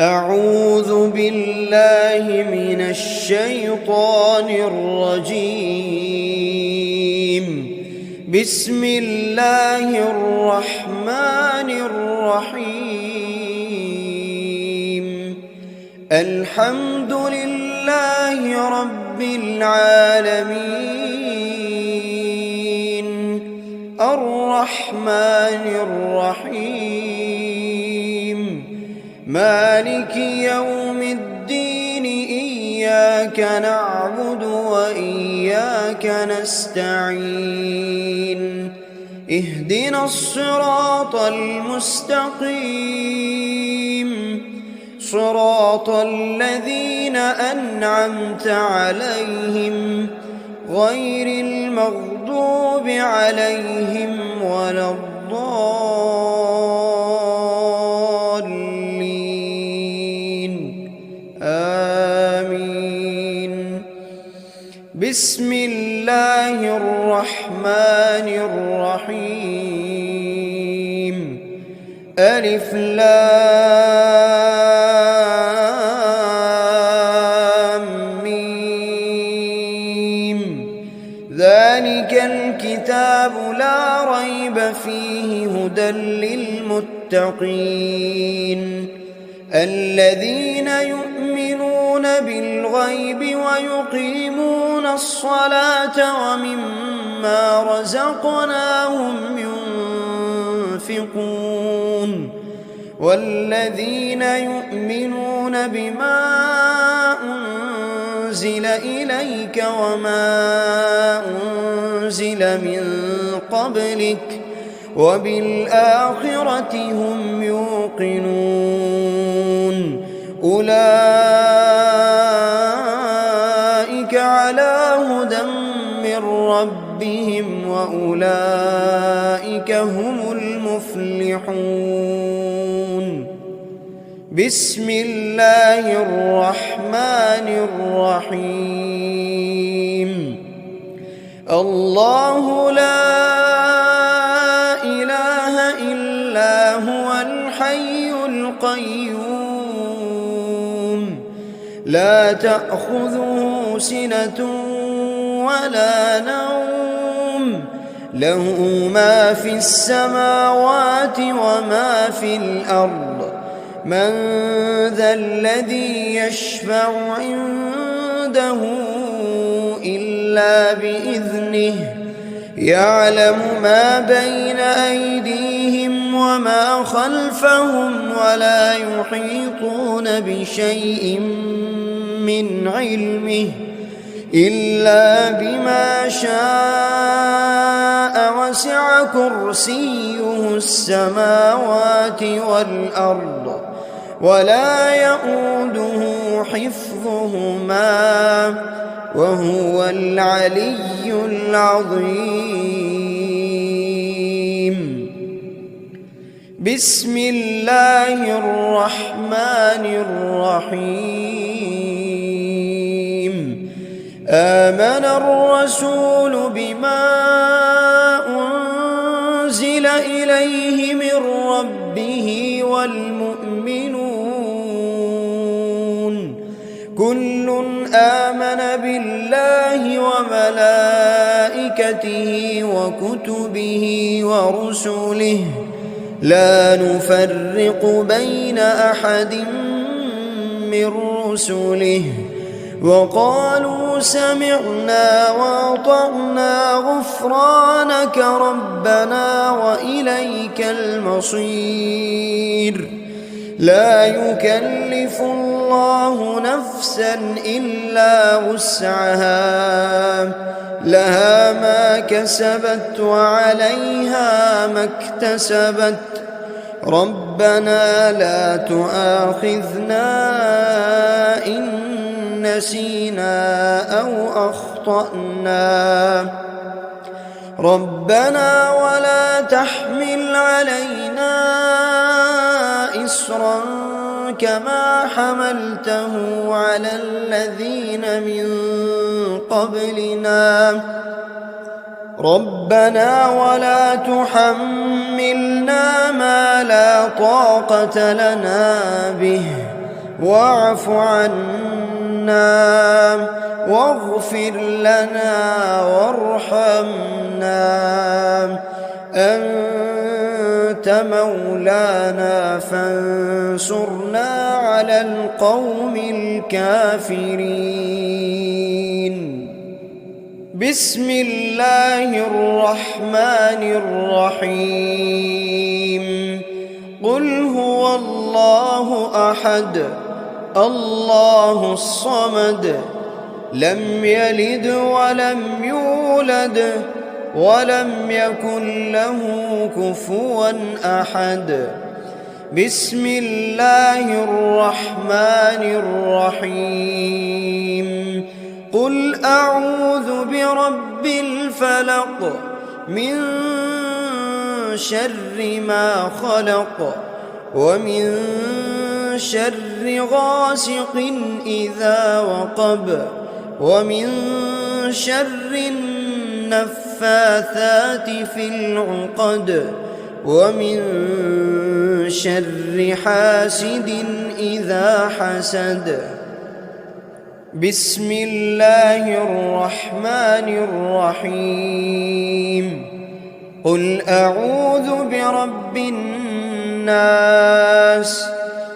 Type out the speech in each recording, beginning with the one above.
أعوذ بالله من الشيطان الرجيم. بسم الله الرحمن الرحيم. الحمد لله رب العالمين، الرحمن الرحيم، مالك يوم الدين. إياك نعبد وإياك نستعين. اهدنا الصراط المستقيم، صراط الذين أنعمت عليهم غير المغضوب عليهم ولا الضالين. آمين. بسم الله الرحمن الرحيم. ألف لام ميم. ذلك الكتاب لا ريب فيه هدى للمتقين، الذين يؤمنون بالغيب ويقيمون الصلاة ومما رزقناهم ينفقون، والذين يؤمنون بما أنزل إليك وما أنزل من قبلك وبالآخرة هم يوقنون. أولئك على هدى من ربهم وأولئك هم المفلحون. بسم الله الرحمن الرحيم. الله لا إله إلا هو الحي القيوم، لا تأخذه سنة ولا نوم، له ما في السماوات وما في الأرض. من ذا الذي يشفع عنده إلا بإذنه، يعلم ما بين أيديهم وما خلفهم ولا يحيطون بشيء من علمه إلا بما شاء، وسع كرسيه السماوات والأرض ولا يؤوده حفظهما وهو العلي العظيم. بسم الله الرحمن الرحيم. آمن الرسول بما أنزل إليه من ربه والمؤمنون، كل آمن بالله وملائكته وكتبه ورسله، لا نفرق بين أحد من رسله، وقالوا سمعنا وأطعنا غفرانك ربنا وإليك المصير. لا يكلف الله نفسا إلا وسعها، لها ما كسبت وعليها ما اكتسبت. ربنا لا تؤاخذنا إن نسينا أو أخطأنا، ربنا ولا تحمل علينا إصرا كما حملته على الذين من قبلنا، ربنا ولا تحملنا ما لا طاقة لنا به واعف عنا واغفر لنا وارحمنا أنت مولانا فانصرنا على القوم الكافرين. بسم الله الرحمن الرحيم. قل هو الله أحد الله الصمد لم يلد ولم يولد ولم يكن له كفوا أحد. بسم الله الرحمن الرحيم. قل أعوذ برب الفلق من شر ما خلق ومن شر غاسق إذا وقب ومن شر النفاثات في العقد ومن شر حاسد إذا حسد. بسم الله الرحمن الرحيم. قل أعوذ برب الناس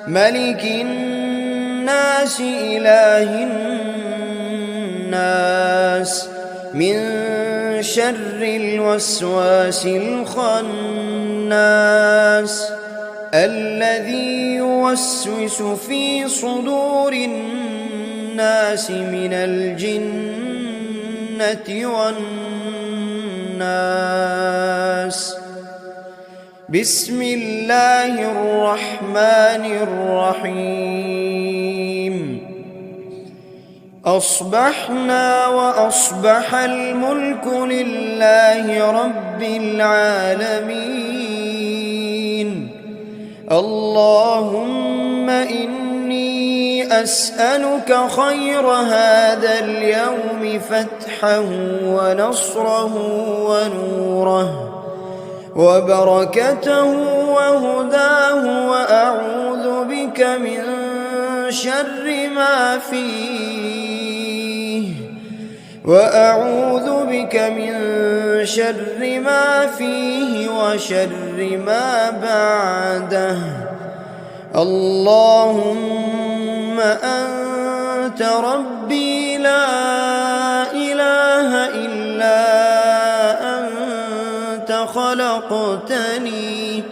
ملك الناس إله الناس من شر الوسواس الخناس الذي يوسوس في صدور الناس من الجنة والناس. بسم الله الرحمن الرحيم. أصبحنا وأصبح الملك لله رب العالمين. اللهم إني أسألك خير هذا اليوم فتحه ونصره ونوره وبركته وهداه وأعوذ بك من شر ما فيه وشر ما بعده. اللهم أنت ربي لا إله إلا أنت خلقتني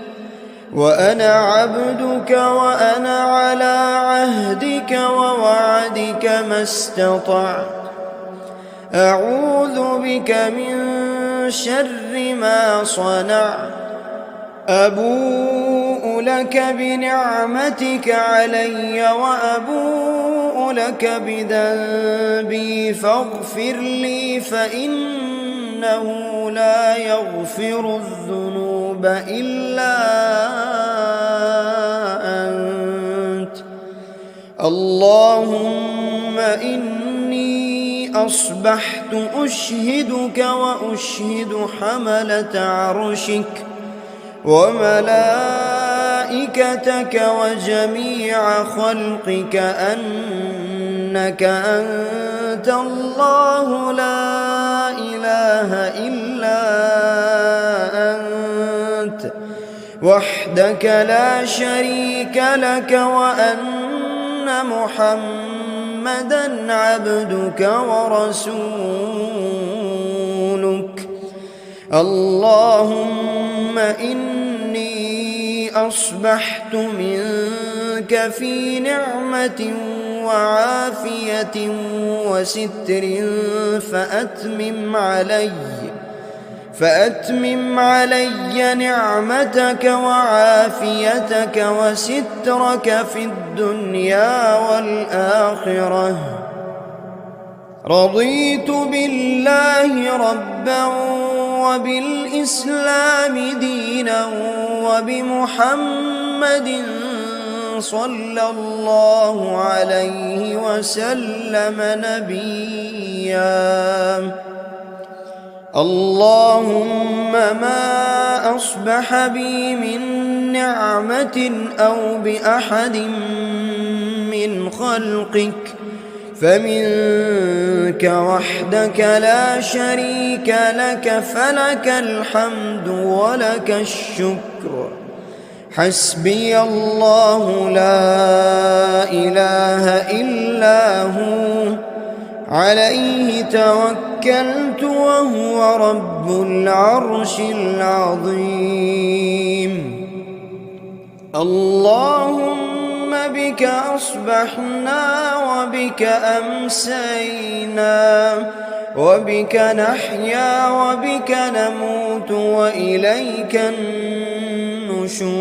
وأنا عبدك وأنا على عهدك ووعدك ما استطعت. أعوذ بك من شر ما صنعت. أبوء لك بنعمتك علي وأبوء لك بذنبي فاغفر لي فإنه لا يغفر الذنوب إلا أنت. اللهم إني أصبحت أشهدك وأشهد حملة عرشك وملائكتك وجميع خلقك أنك أنت الله لا إله إلا أنت وحدك لا شريك لك وأن محمدًا عبدك ورسولك. اللهم إني أصبحت منك في نعمة وعافية وستر فأتمم علي نعمتك وعافيتك وسترك في الدنيا والآخرة. رضيت بالله ربا وبالإسلام دينا وبمحمد صلى الله عليه وسلم نبيا. اللهم ما أصبح بي من نعمة أو بأحد من خلقك فمنك وحدك لا شريك لك، فلك الحمد ولك الشكر. حسبي الله لا إله إلا هو، عليه توكلت وهو رب العرش العظيم. اللهم بك أصبحنا وبك أمسينا، وبك نحيا وبك نموت وإليك النشور.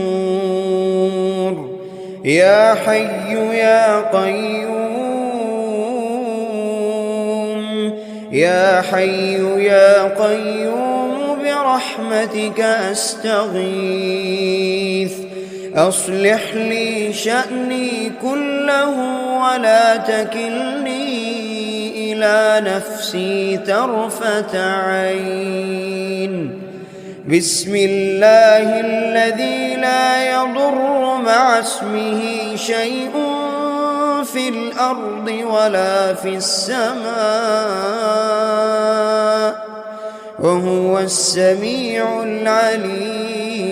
يا حي يا قيوم، يا حي يا قيوم برحمتك أستغيث. أصلح لي شأني كله ولا تكلني إلى نفسي طرفة عين. بسم الله الذي لا يضر مع اسمه شيء في الأرض ولا في السماء، وهو السميع العليم.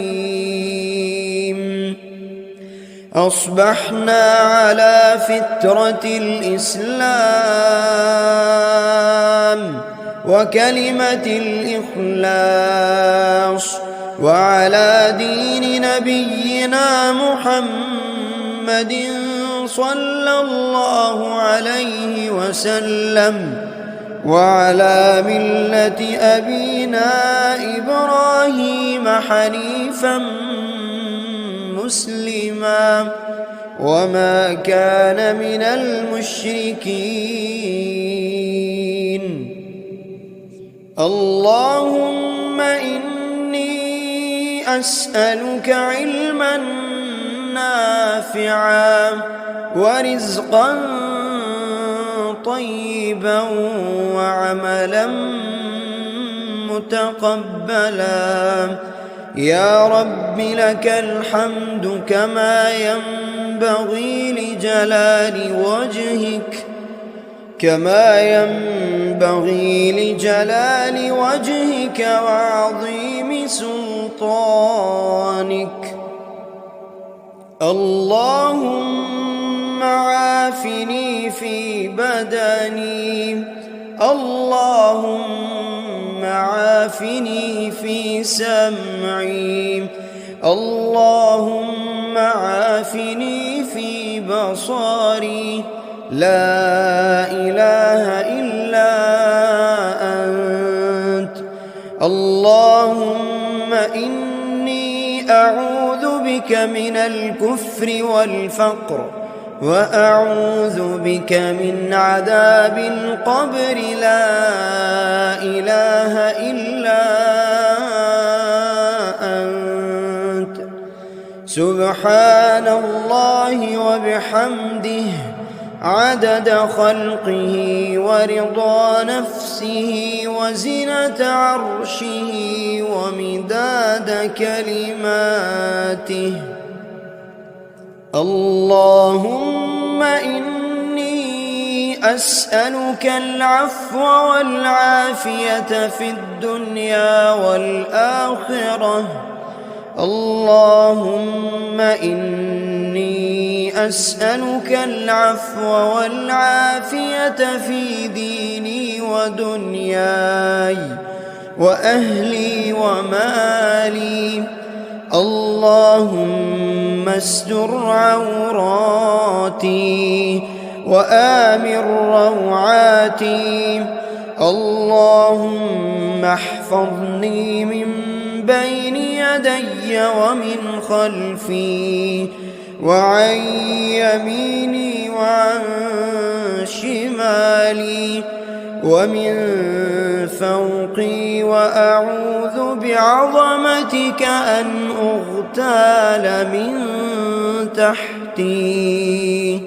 أصبحنا على فطرة الإسلام وكلمة الإخلاص، وعلى دين نبينا محمد صلى الله عليه وسلم، وعلى ملة أبينا إبراهيم حنيفا مسلما وما كان من المشركين. اللهم إني أسألك علما نافعا ورزقا طيبا وعملا متقبلا. يا رب لك الحمد كما ينبغي لجلال وجهك وعظيم سلطانك. اللهم عافني في بدني، اللهم عافني في سمعي، اللهم عافني في بصري. لا إله إلا أنت. اللهم إني أعوذ بك من الكفر والفقر، وأعوذ بك من عذاب القبر. لا إله إلا أنت. سبحان الله وبحمده عدد خلقه ورضا نفسه وزنة عرشه ومداد كلماته. اللهم إني أسألك العفو والعافية في الدنيا والآخرة. اللهم إني أسألك العفو والعافية في ديني ودنياي وأهلي ومالي. اللهم استر عوراتي وآمن روعاتي. اللهم احفظني من بين يدي ومن خلفي وعن يميني وعن شمالي ومن فوقي، وأعوذ بعظمتك أن أغتال من تحتي.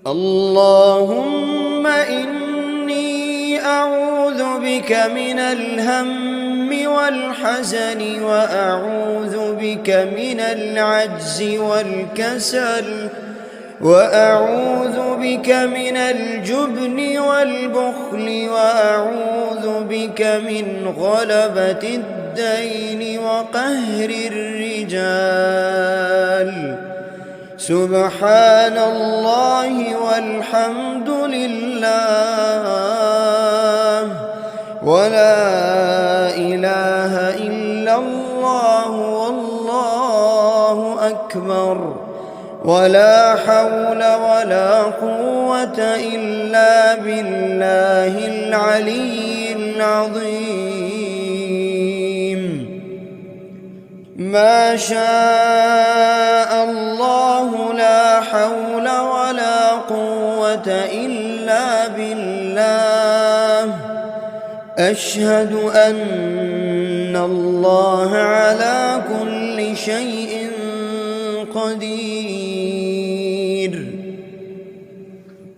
اللهم إني أعوذ بك من الهم والحزن، وأعوذ بك من العجز والكسل، وأعوذ بك من الجبن والبخل وأعوذ بك من غلبة الدين وقهر الرجال. سبحان الله والحمد لله ولا إله إلا الله والله أكبر ولا حول ولا قوة إلا بالله العلي العظيم. ما شاء الله لا حول ولا قوة إلا بالله. أشهد أن الله على كل شيء قدير.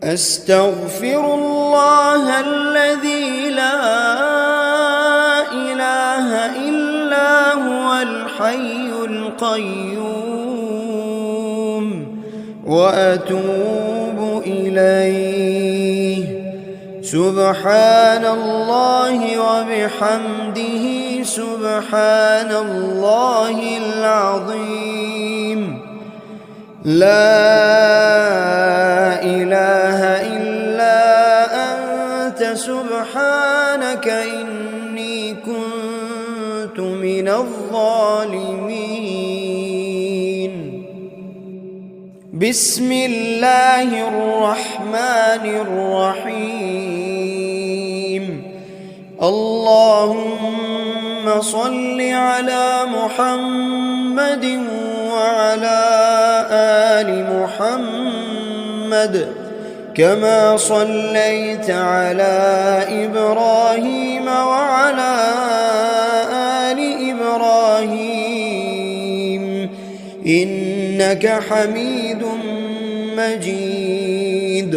أستغفر الله الذي لا إله إلا هو الحي القيوم وأتوب إليه. سبحان الله وبحمده سبحان الله العظيم. لا إله إلا أنت سبحانك إني كنت من الظالمين. بسم الله الرحمن الرحيم. اللهم صل على محمد وعلى آل محمد كما صليت على إبراهيم وعلى آل إبراهيم إنك حميد مجيد.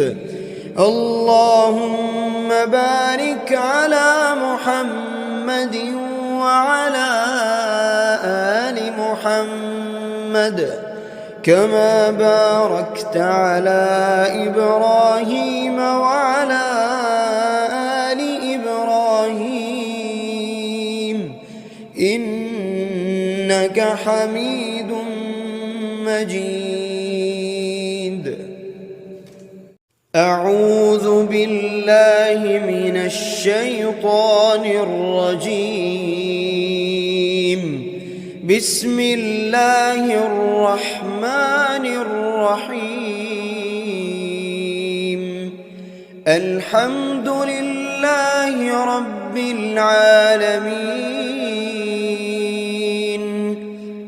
اللهم بارك على محمد وعلى آل محمد كما باركت على إبراهيم وعلى آل إبراهيم إنك حميد مجيد. أعوذ بالله من الشيطان الرجيم. بسم الله الرحمن الرحيم. الحمد لله رب العالمين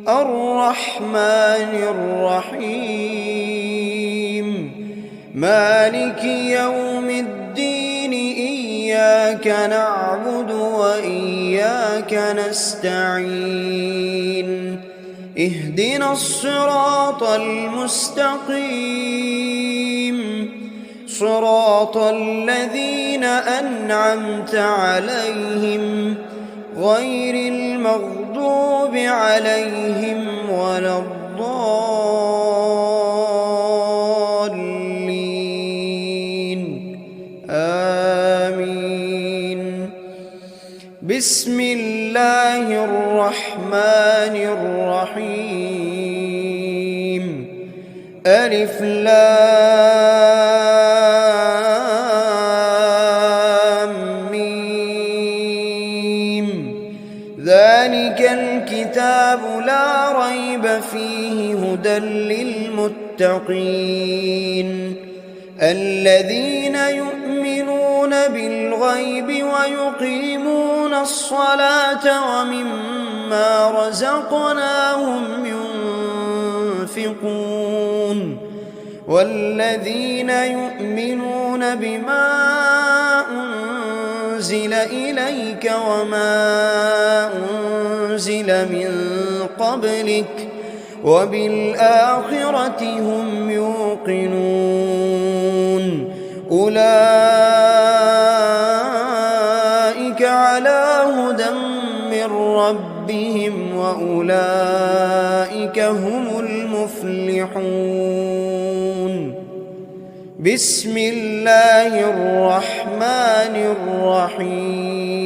الرحمن الرحيم مالك يوم الدين. إياك نعبد وإياك نستعين. اهدنا الصراط المستقيم صراط الذين أنعمت عليهم غير المغضوب عليهم ولا الضالين. آمين. بسم الله الرحمن الرحيم. ألف لام ميم. ذلك الكتاب لا ريب فيه هدى للمتقين الذين يؤمنون بالغيب ويقيمون الصلاة ومما رزقناهم ينفقون والذين يؤمنون بما أنزل إليك وما أنزل من قبلك وبالآخرة هم يوقنون. أولئك على هدى من ربهم وأولئك هم المفلحون. بسم الله الرحمن الرحيم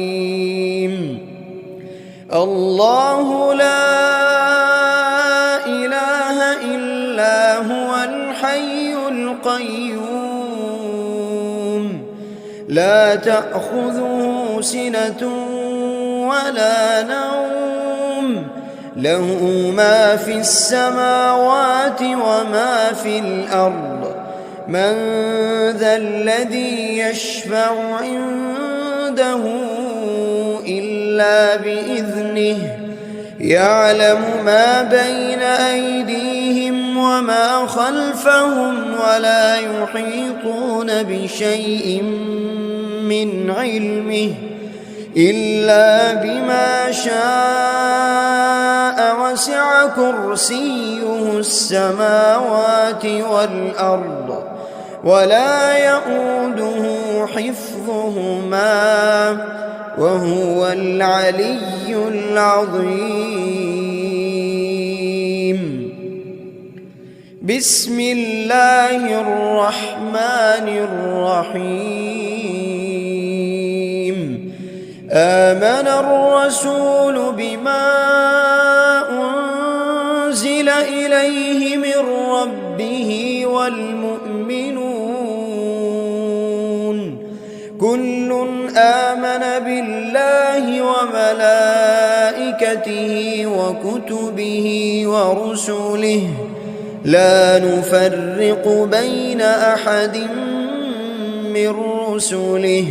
الله لا إله إلا هو الحي القيوم لا تأخذه سنة ولا نوم له ما في السماوات وما في الأرض من ذا الذي يشفع عنده إلا بإذنه يعلم ما بين أيديهم وما خلفهم ولا يحيطون بشيء من علمه إلا بما شاء وسع كرسيه السماوات والأرض ولا يئوده حفظهما وهو العلي العظيم بسم الله الرحمن الرحيم آمن الرسول بما أنزل إليه من ربه والمؤمنون كل آمن بالله وملائكته وكتبه ورسله لا نفرق بين أحد من رسله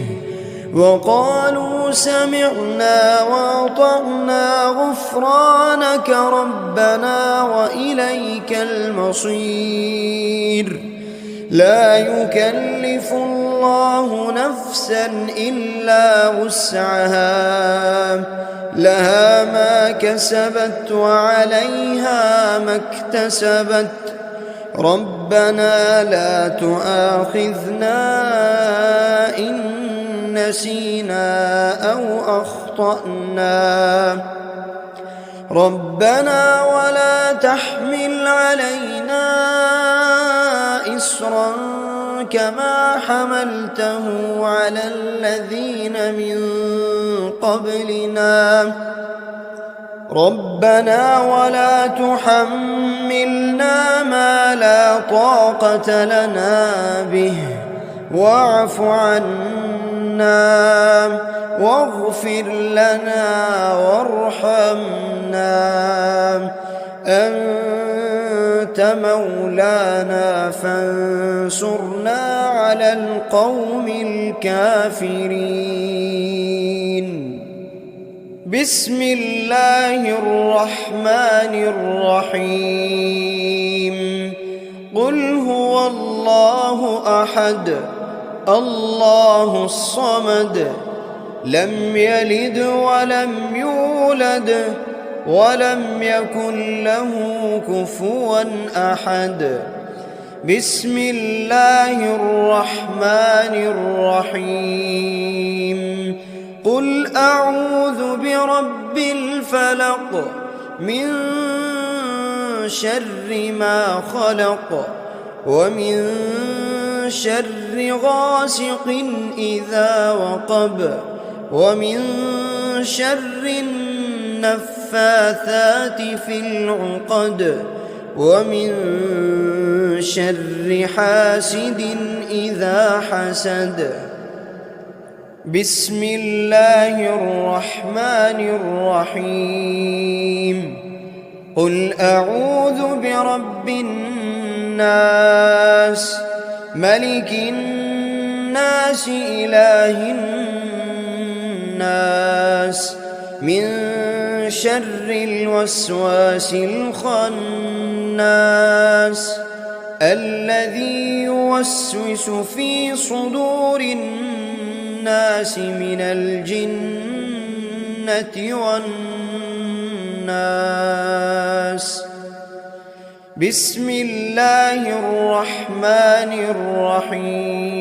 وقالوا سمعنا وأطعنا غفرانك ربنا وإليك المصير لا يكلف الله نفسا إلا وسعها لها ما كسبت وعليها ما اكتسبت ربنا لا تؤاخذنا إن نسينا أو أخطأنا ربنا ولا تحمل علينا إصرا كما حملته على الذين من قبلنا ربنا ولا تحملنا ما لا طاقة لنا به واعف عنا واغفر لنا وارحمنا أنت مولانا فانصرنا على القوم الكافرين بسم الله الرحمن الرحيم قل هو الله أحد الله الصمد لم يلد ولم يولد ولم يكن له كفوا أحد بسم الله الرحمن الرحيم قل أعوذ برب الفلق من شر ما خلق ومن شر غاسق إذا وقب ومن شر النفاثات في العقد ومن شر حاسد إذا حسد بسم الله الرحمن الرحيم قل أعوذ برب الناس ملك الناس إله الناس من شر الوسواس الخناس الذي يوسوس في صدور الناس من الجنة والناس بسم الله الرحمن الرحيم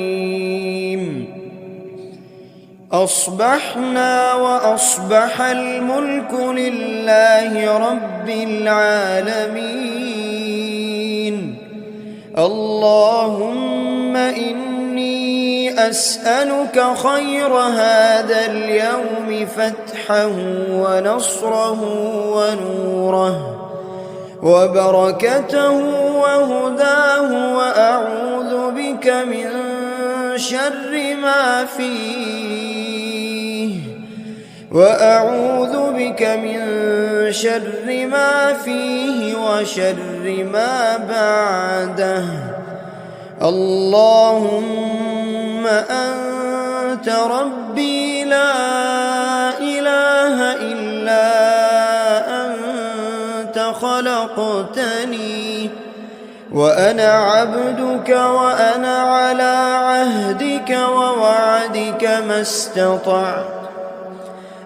أصبحنا وأصبح الملك لله رب العالمين اللهم إني أسألك خير هذا اليوم فتحه ونصره ونوره وبركته وهداه، وأعوذ بك من شر ما فيه وشر ما بعده. اللهم أنت ربي لا إله إلا أنت خلقتني وأنا عبدك وأنا على عهدك ووعدك ما استطعت.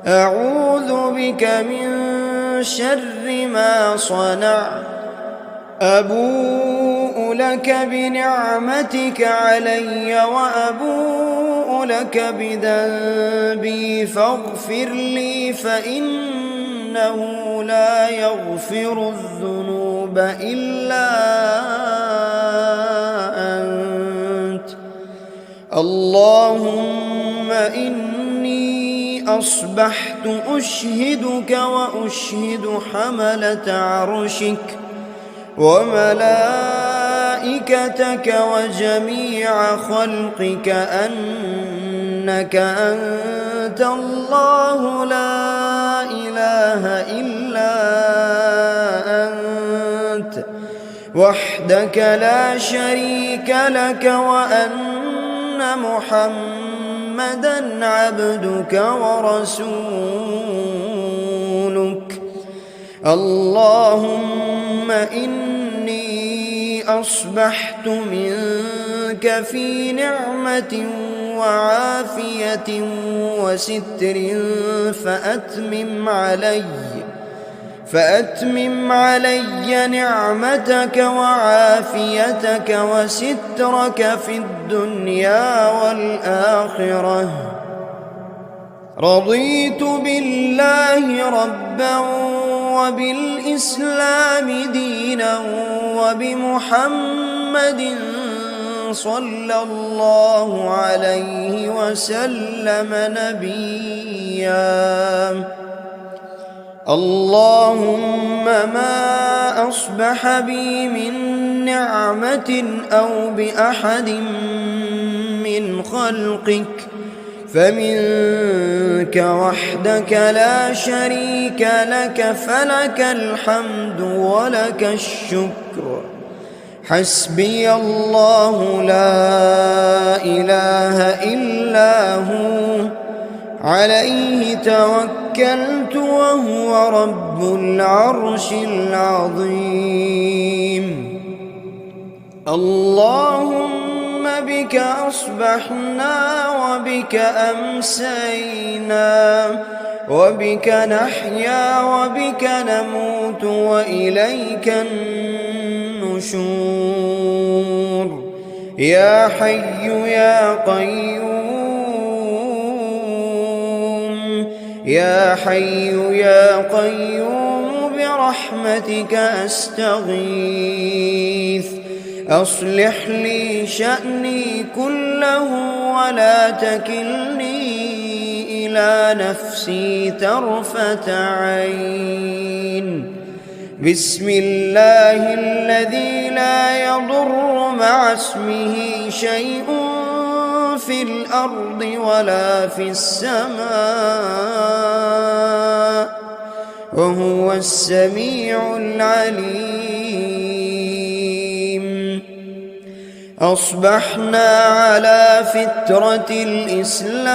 أعوذ بك من شر ما صنعت. أبوء لك بنعمتك علي وأبوء لك بذنبي فاغفر لي، فإنه لا يغفر الذنوب إلا أنت. اللهم إني أصبحت أشهدك وأشهد حملة عرشك وملائكتك وجميع خلقك أنك أنت الله لا إله إلا أنت وحدك لا شريك لك، وأن محمدًا عبدك ورسولك. اللهم إني أصبحت منك في نعمة وعافية وستر فأتمم علي نعمتك وعافيتك وسترك في الدنيا والآخرة. رضيت بالله ربا وبالإسلام دينا وبمحمد صلى الله عليه وسلم نبيا. اللهم ما أصبح بي من نعمة أو بأحد من خلقك فمنك وحدك لا شريك لك، فلك الحمد ولك الشكر. حسبي الله لا إله إلا هو عليه توكلت وهو رب العرش العظيم. اللهم بك أصبحنا وبك أمسينا وبك نحيا وبك نموت وإليك النشور. يا حي يا قيوم، يا حي يا قيوم برحمتك أستغيث. أصلح لي شأني كله ولا تكلني إلى نفسي طرفة عين. بسم الله الذي لا يضر مع اسمه شيء في الأرض ولا في السماء وهو السميع العليم. أصبحنا على فطرة الإسلام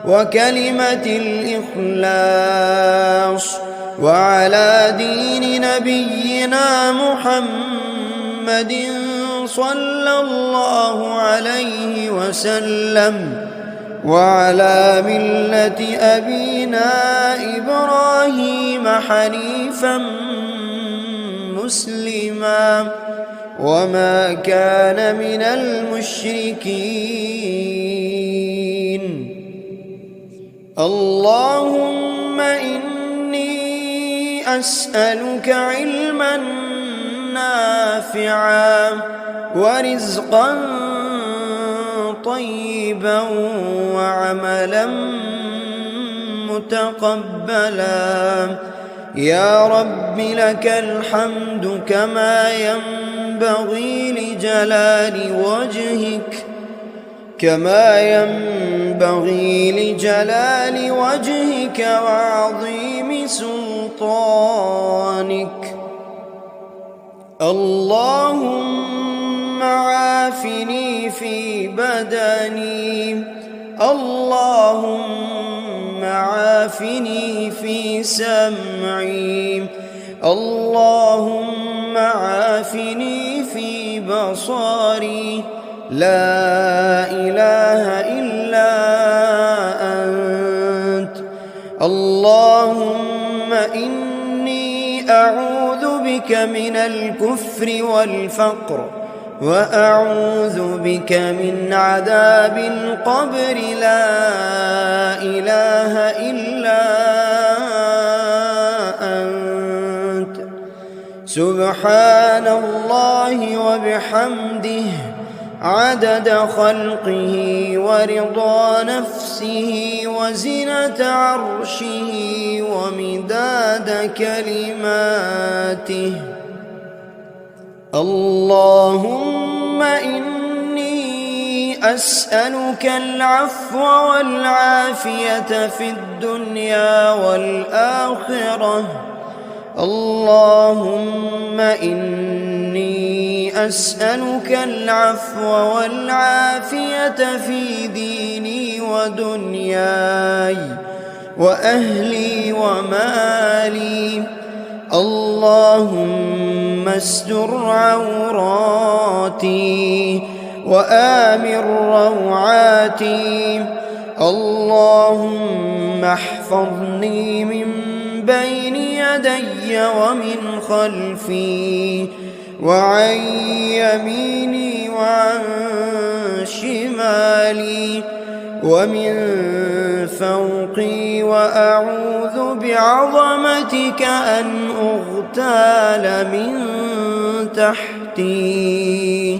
وكلمة الإخلاص وعلى دين نبينا محمد صلى الله عليه وسلم وعلى ملة أبينا إبراهيم حنيفا مسلما وما كان من المشركين. اللهم إني أسألك علما نافعا نافعا ورزقا طيبا وعملا متقبلا. يا رب لك الحمد كما ينبغي لجلال وجهك وعظيم سلطانك. اللهم عافني في بدني، اللهم عافني في سمعي، اللهم عافني في بصري. لا إله إلا أنت. اللهم إني أعوذ بك من الكفر والفقر، وأعوذ بك من عذاب القبر. لا إله إلا أنت. سبحان الله وبحمده عدد خلقه ورضا نفسه وزنة عرشه ومداد كلماته. اللهم إني أسألك العفو والعافية في الدنيا والآخرة. اللهم إني أسألك العفو والعافية في ديني ودنياي وأهلي ومالي. اللهم استر عوراتي وآمن روعاتي. اللهم احفظني من بين يدي ومن خلفي وعن يميني وعن شمالي ومن فوقي، وأعوذ بعظمتك أن أغتال من تحتي.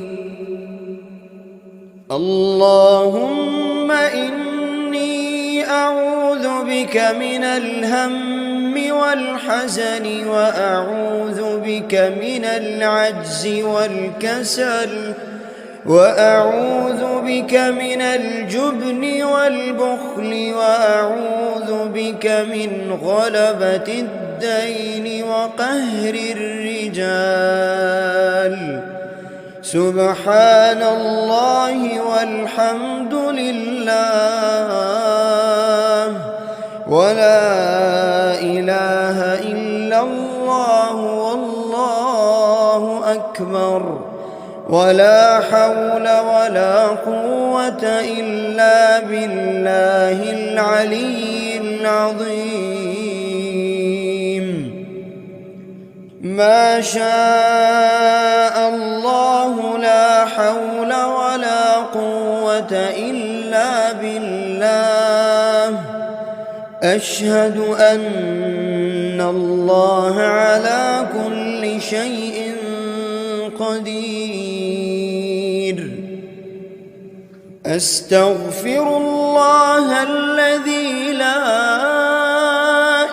اللهم إني أعوذ بك من الهم والحزن، وأعوذ بك من العجز والكسل، وأعوذ بك من الجبن والبخل، وأعوذ بك من غلبة الدين وقهر الرجال. سبحان الله والحمد لله ولا إله إلا الله والله أكبر، ولا حول ولا قوة إلا بالله العلي العظيم. ما شاء الله لا حول ولا قوة إلا بالله. أشهد أن الله على كل شيء قدير. أستغفر الله الذي لا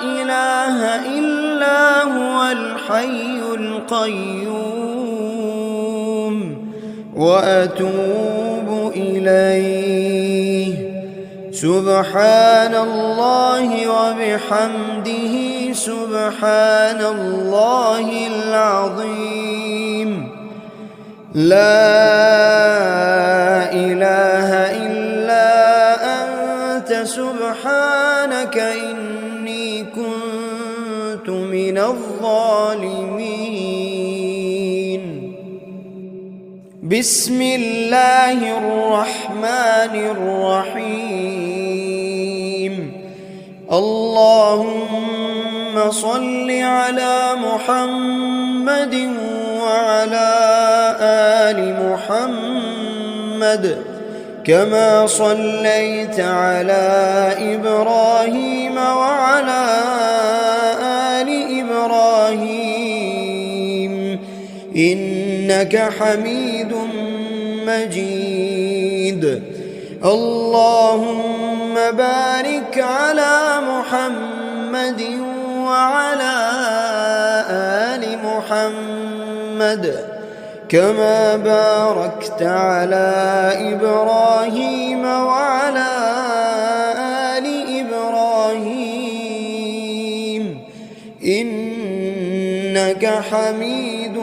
إله إلا هو الحي القيوم، وأتوب إليه. سبحان الله وبحمده سبحان الله العظيم. لا إله إلا أنت سبحانك إني كنت من الظالمين. بسم الله الرحمن الرحيم. اللهم صل على محمد وعلى آل محمد كما صليت على إبراهيم وعلى آل إبراهيم إنك حميد مجيد. اللهم بارك على محمد وعلى آل محمد كما باركت على إبراهيم وعلى آل إبراهيم إنك حميد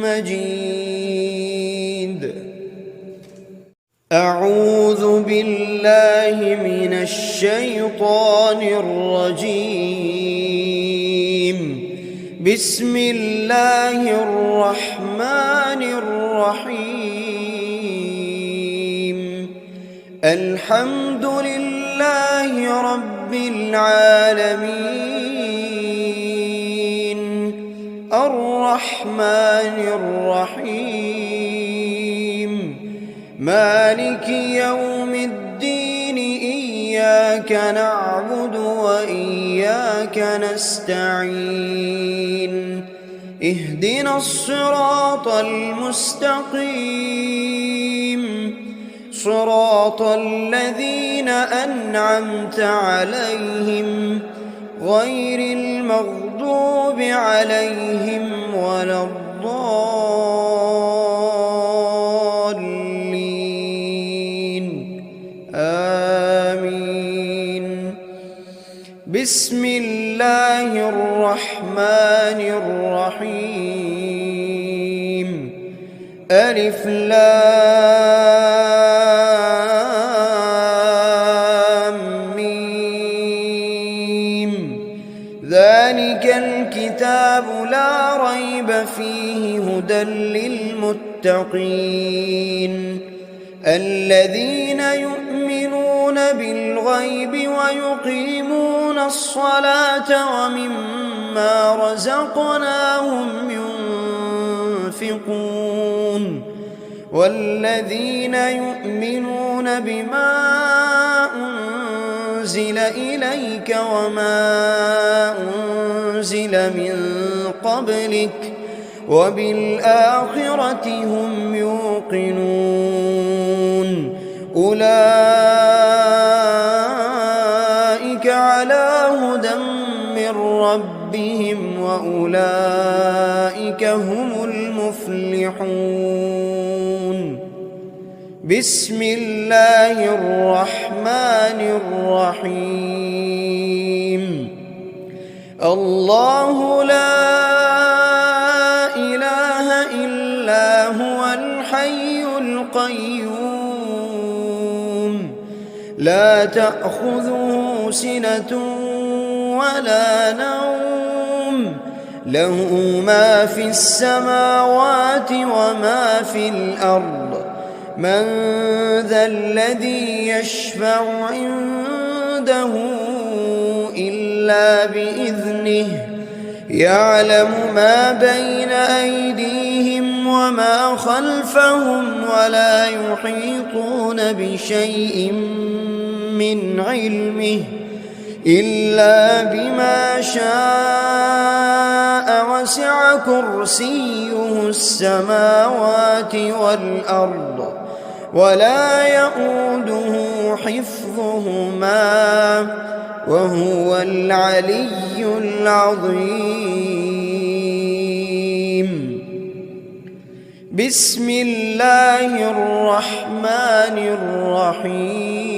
مجيد. أعوذ بالله من الشيطان الرجيم. بسم الله الرحمن الرحيم. الحمد لله رب العالمين الرحمن الرحيم مالك يوم الدين إياك نعبد وإياك نستعين اهدنا الصراط المستقيم صراط الذين أنعمت عليهم غير المغضوب عليهم ولا الضالين آمين. بسم الله الرحمن الرحيم. ألف لام ميم. ذلك الكتاب لا ريب فيه هدى للمتقين الذين يؤمنون بالغيب ويقيمون الصلاة ومما رزقناهم ينفقون والذين يؤمنون بما أنزل إليك وما أنزل من قبلك وبالآخرة هم يوقنون أولئك على هدى من ربهم وأولئك هم المفلحون. بسم الله الرحمن الرحيم. الله لا إله إلا هو الحي القيوم لا تأخذه سنة ولا نوم له ما في السماوات وما في الأرض من ذا الذي يشفع عنده إلا بإذنه يعلم ما بين أيديهم وما خلفهم ولا يحيطون بشيء من علمه إلا بما شاء وسع كرسيه السماوات والأرض ولا يؤوده حفظهما وهو العلي العظيم. بسم الله الرحمن الرحيم.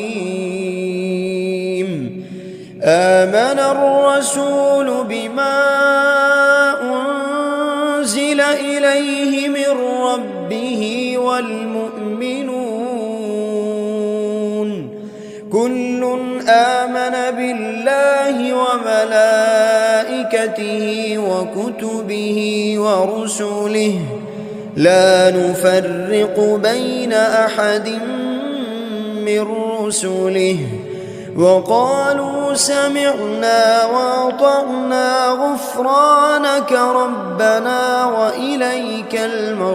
آمن الرسول بما أنزل إليه من ربه والمؤمنون كل آمن بالله وملائكته وكتبه ورسله لا نفرق بين أحد من رسله وقالوا سمعنا وأطعنا غفرانك ربنا وإليك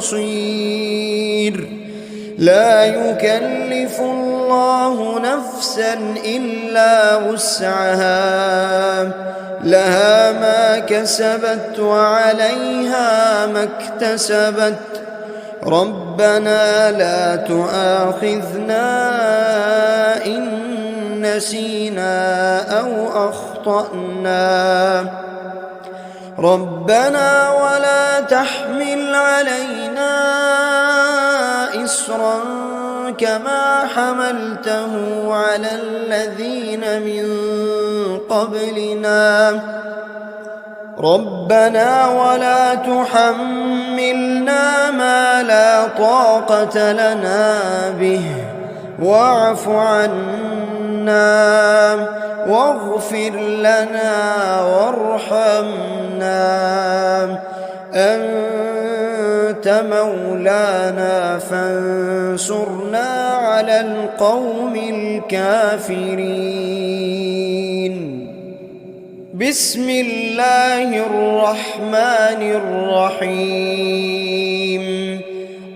المصير. لا يكلف الله نفسا إلا وسعها لها ما كسبت وعليها ما اكتسبت ربنا لا تؤاخذنا إن نسينا أو أخطأنا ربنا ولا تحمل علينا إصرا كما حملته على الذين من قبلنا ربنا ولا تحملنا ما لا طاقة لنا به واعف عنا واغفر لنا وارحمنا أنت مولانا فانصرنا على القوم الكافرين. بسم الله الرحمن الرحيم.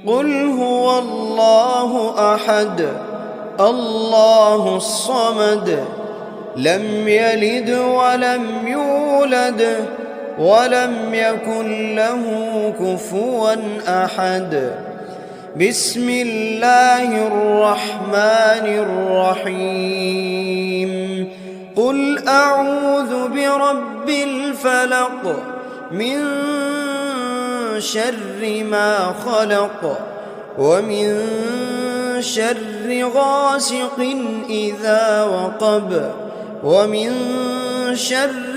قل هو الله أحد الله الصمد لم يلد ولم يولد ولم يكن له كفوا أحد. بسم الله الرحمن الرحيم. قل أعوذ برب الفلق من شر ما خلق ومن شر غاسق إذا وقب ومن شر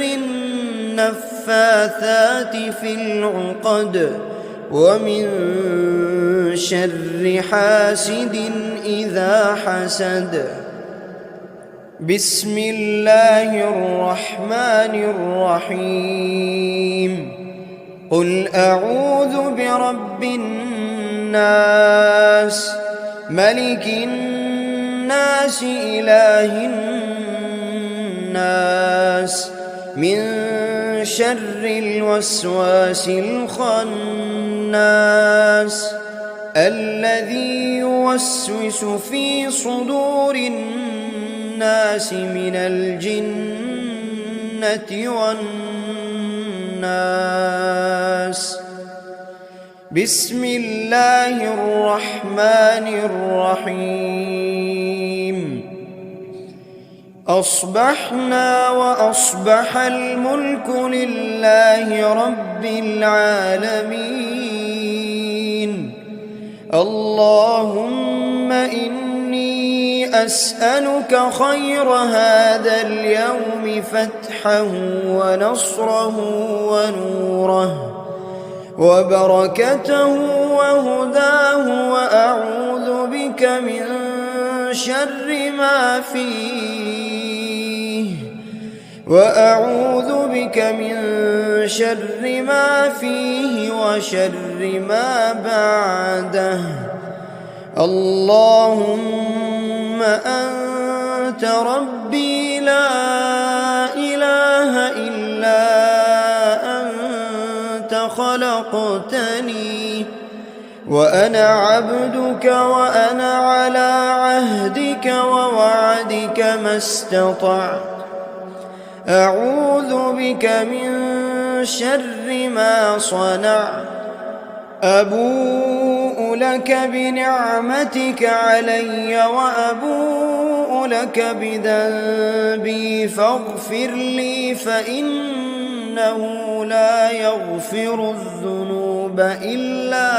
النفاثات في العقد ومن شر حاسد إذا حسد. بسم الله الرحمن الرحيم. قل أعوذ برب الناس ملك الناس إله الناس من شر الوسواس الخناس الذي يوسوس في صدور الناس من الجنة والناس. بسم الله الرحمن الرحيم. أصبحنا وأصبح الملك لله رب العالمين. اللهم إني أسألك خير هذا اليوم فتحه ونصره ونوره وبركته وهداه وأعوذ بك من شر ما فيه وشر ما بعده. اللهم أنت ربي لا إله إلا أنت خلقتني وأنا عبدك وأنا على عهدك ووعدك ما استطعت. أعوذ بك من شر ما صنعت. أبوء لك بنعمتك علي وأبوء لك بذنبي فاغفر لي فإنه لا يغفر الذنوب إلا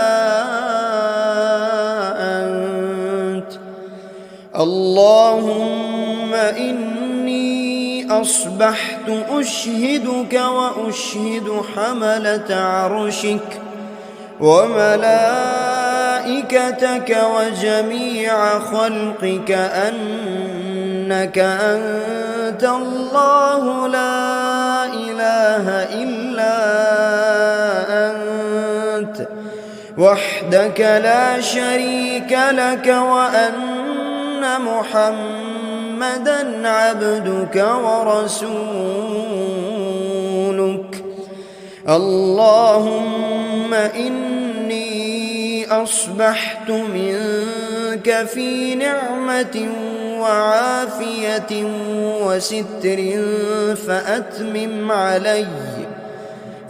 أنت. اللهم إني أصبحت أشهدك وأشهد حملة عرشك وملائكتك وجميع خلقك أنك أنت الله لا إله إلا أنت وحدك لا شريك لك وأن محمدًا عبدك ورسولك. اللهم إني أصبحت منك في نعمة وعافية وستر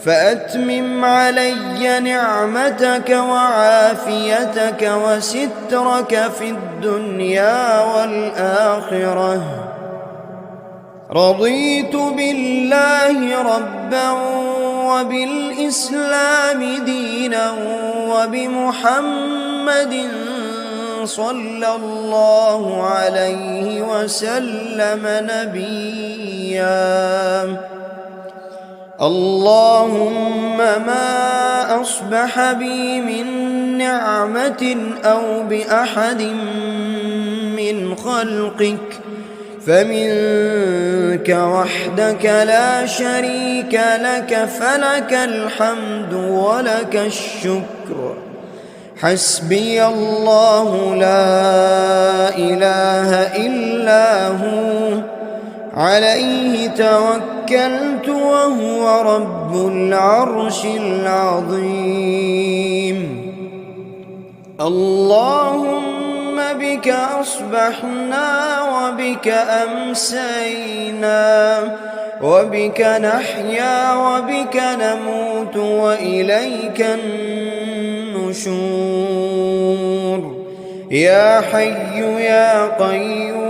فأتمم علي نعمتك وعافيتك وسترك في الدنيا والآخرة. رضيت بالله ربا وبالإسلام دينا وبمحمد صلى الله عليه وسلم نبيا. اللهم ما أصبح بي من نعمة أو بأحد من خلقك فمنك وحدك لا شريك لك، فلك الحمد ولك الشكر. حسبي الله لا إله إلا هو، عليه توكلت وهو رب العرش العظيم. اللهم بك أصبحنا وبك أمسينا وبك نحيا وبك نموت وإليك النشور. يا حي يا قيوم،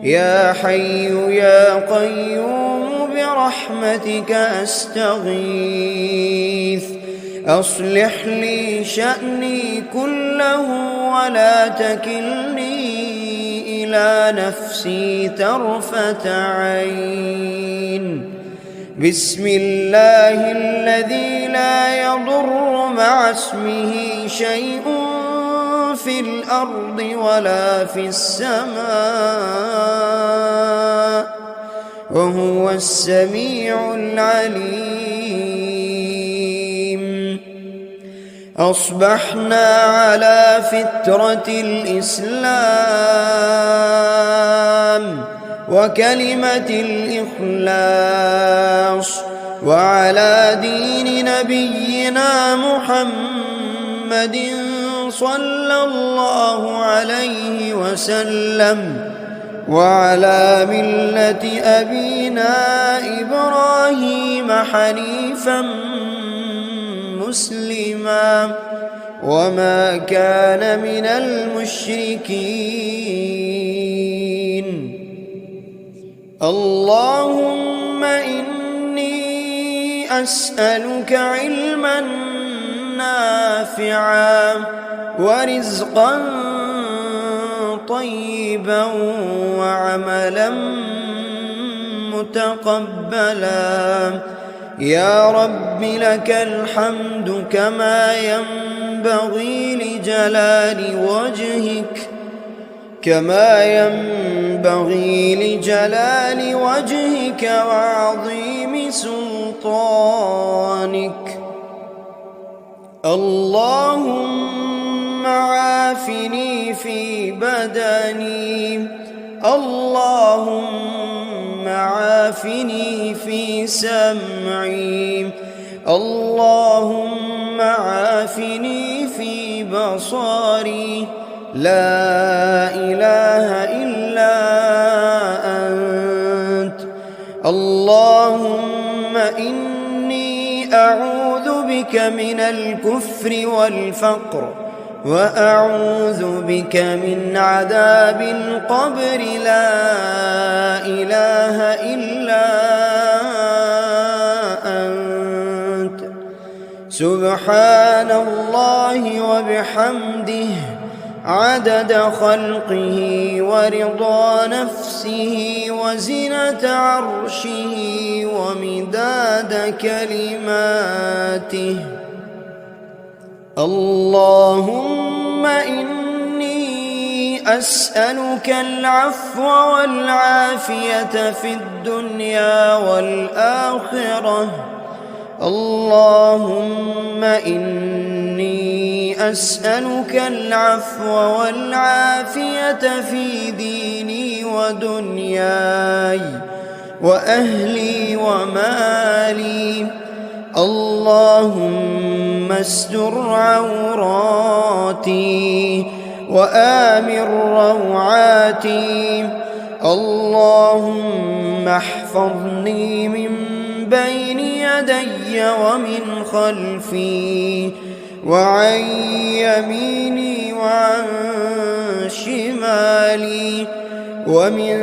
يا حي يا قيوم برحمتك أستغيث. أصلح لي شأني كله ولا تكلني إلى نفسي طرفة عين. بسم الله الذي لا يضر مع اسمه شيء في الأرض ولا في السماء وهو السميع العليم. أصبحنا على فطرة الإسلام وكلمة الإخلاص وعلى دين نبينا محمد صلى الله عليه وسلم وعلى ملة أبينا إبراهيم حنيفا مسلما وما كان من المشركين. اللهم إني أسألك علما نافعا ورزقا طيبا وعملا متقبلا. يا رب لك الحمد كما ينبغي لجلال وجهك وعظيم سلطانك. اللهم عافني في بدني، اللهم عافني في سمعي، اللهم عافني في بصري. لا إله إلا أنت. اللهم إني أعوذ بك من الكفر والفقر وأعوذ بك من عذاب القبر. لا إله إلا أنت. سبحان الله وبحمده عدد خلقه ورضا نفسه وزنة عرشه ومداد كلماته. اللهم إني أسألك العفو والعافية في الدنيا والآخرة. اللهم إني أسألك العفو والعافية في ديني ودنياي وأهلي ومالي. اللهم استر عوراتي وآمن روعاتي. اللهم احفظني من بين يدي ومن خلفي وعن يميني وعن شمالي ومن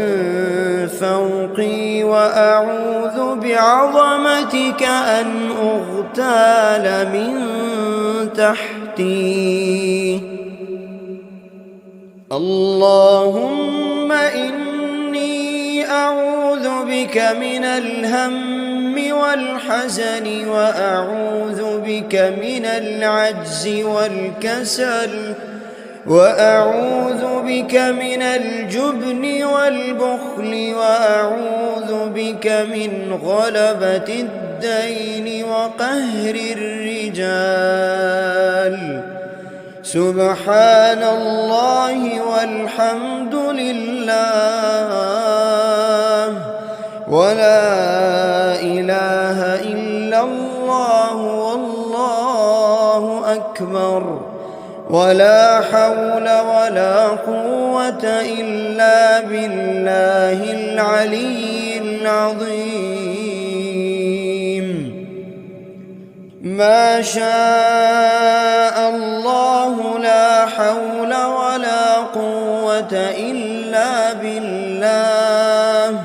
فوقي، وأعوذ بعظمتك أن أغتال من تحتي. اللهم إني أعوذ بك من الهم والحزن، وأعوذ بك من العجز والكسل، وأعوذ بك من الجبن والبخل، وأعوذ بك من غلبة الدين وقهر الرجال. سبحان الله والحمد لله ولا إله إلا الله والله أكبر، ولا حول ولا قوة إلا بالله العلي العظيم. ما شاء الله لا حول ولا قوة إلا بالله.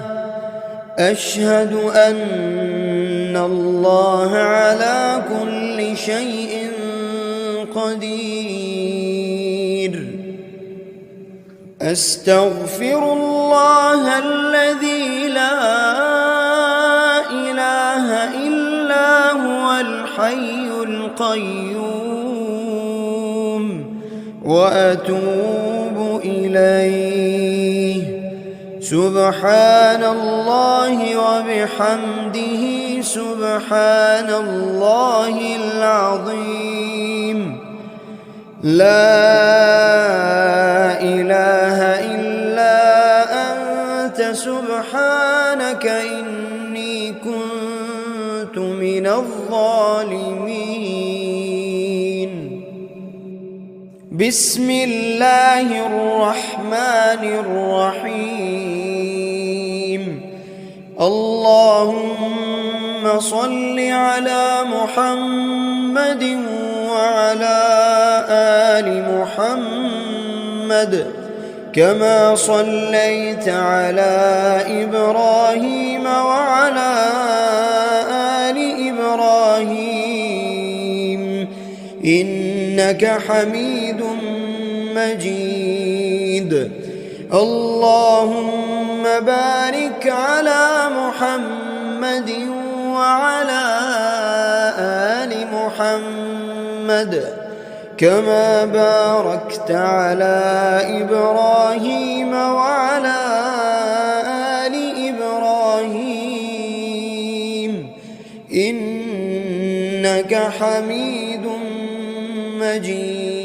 أشهد أن الله على كل شيء قدير. أستغفر الله الذي لا إله إلا هو الحي القيوم، وأتوب إليه. سبحان الله وبحمده سبحان الله العظيم. لا إله إلا أنت سبحانك إني كنت من الظالمين. بسم الله الرحمن الرحيم. اللهم صل على محمد وعلى آل محمد كما صليت على إبراهيم وعلى آل إبراهيم إنك حميد مجيد. اللهم بارك على محمد وعلى آل محمد كما باركت على إبراهيم وعلى آل إبراهيم إنك حميد مجيد.